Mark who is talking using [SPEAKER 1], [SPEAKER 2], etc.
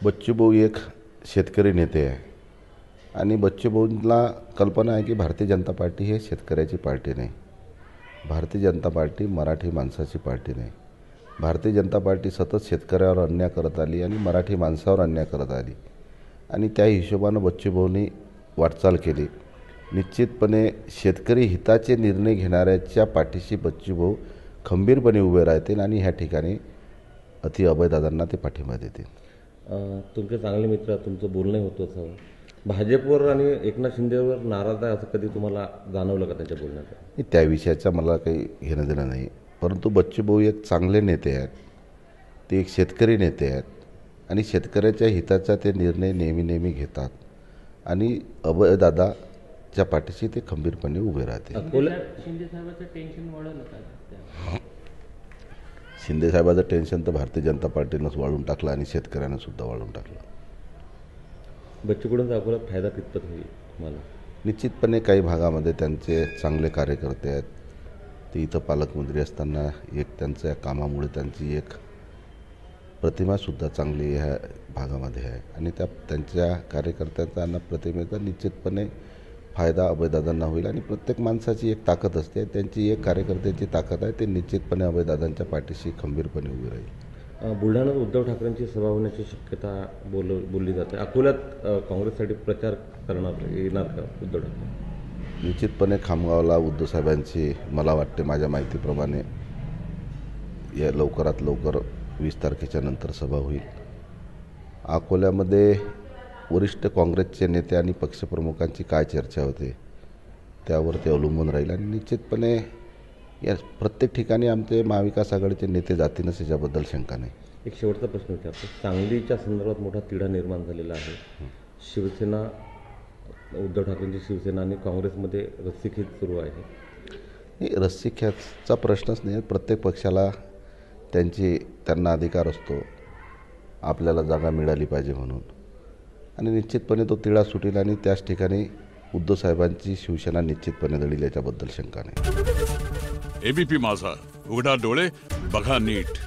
[SPEAKER 1] बच्चूभाऊ एक शेतकरी नेते आहे आणि बच्चूभाऊंना कल्पना आहे की भारतीय जनता पार्टी हे शेतकऱ्याची पार्टी नाही. भारतीय जनता पार्टी मराठी माणसाची पार्टी नाही. भारतीय जनता पार्टी सतत शेतकऱ्यावर अन्याय करत आली आणि मराठी माणसावर अन्याय करत आली आणि त्या हिशोबानं बच्चूभाऊंनी वाटचाल केली. निश्चितपणे शेतकरी हिताचे निर्णय घेणाऱ्याच्या पाठीशी बच्चूभाऊ खंबीरपणे उभे राहतील आणि ह्या ठिकाणी अभयदादांना ते पाठिंबा देतील.
[SPEAKER 2] तुमचे चांगले मित्र, तुमचं बोलणं होतं असं भाजपवर आणि एकनाथ शिंदेवर नाराज आहे असं कधी तुम्हाला जाणवलं का त्यांच्या बोलण्यात?
[SPEAKER 1] त्या विषयाचा मला काही घेणं देणं नाही, परंतु बच्चूभाऊ एक चांगले नेते आहेत. ते एक शेतकरी नेते आहेत आणि शेतकऱ्याच्या हिताचा ते निर्णय नेहमी घेतात आणि अभयदादाच्या पाठीशी ते खंबीरपणे उभे राहते. शिंदेसाहेबाचं टेन्शन तर भारतीय जनता पार्टीनंच वाढून टाकलं आणि शेतकऱ्यांना सुद्धा वाढून टाकलं.
[SPEAKER 2] बच्चूकडून अकोल्यात फायदा कितपत होईल तुम्हाला?
[SPEAKER 1] निश्चितपणे काही भागामध्ये त्यांचे चांगले कार्यकर्ते आहेत. ते इथं पालकमंत्री असताना एक त्यांच्या कामामुळे त्यांची एक प्रतिमासुद्धा चांगली ह्या भागामध्ये आहे आणि त्यांच्या कार्यकर्त्यांचा प्रतिमेचा निश्चितपणे फायदा अभयदादांना होईल आणि प्रत्येक माणसाची एक ताकद असते. त्यांची एक कार्यकर्त्याची ताकद आहे. ते निश्चितपणे अभयदादांच्या पाठीशी खंबीरपणे उभे राहील.
[SPEAKER 2] बुलढाण्यात उद्धव ठाकरेंची सभा होण्याची शक्यता बोलली जाते. अकोल्यात काँग्रेससाठी प्रचार येणार का उद्धव ठाकरे?
[SPEAKER 1] निश्चितपणे खामगावला उद्धव साहेबांची मला वाटते माझ्या माहितीप्रमाणे या लवकरात लवकर 20 तारखेच्या नंतर सभा होईल. अकोल्यामध्ये वरिष्ठ काँग्रेसचे नेते आणि पक्षप्रमुखांची काय चर्चा होते त्यावर ते अवलंबून राहील आणि निश्चितपणे या प्रत्येक ठिकाणी आमचे महाविकास आघाडीचे नेते जातीनच याच्याबद्दल शंका नाही.
[SPEAKER 2] एक शेवटचा प्रश्न विचारतो. सांगलीच्या संदर्भात मोठा तिढा निर्माण झालेला आहे. शिवसेना, उद्धव ठाकरेंची शिवसेना आणि काँग्रेसमध्ये रस्सीखेच सुरू आहे.
[SPEAKER 1] रस्सीखेचचा प्रश्नच नाही. प्रत्येक पक्षाला त्यांना अधिकार असतो आपल्याला जागा मिळाली पाहिजे म्हणून आणि निश्चितपणे तो तिढा सुटेल आणि त्याच ठिकाणी उद्धव साहेबांची शिवसेना निश्चितपणे लढेल याच्याबद्दल शंका नाही.
[SPEAKER 3] एबीपी माझा, उघडा डोळे बघा नीट.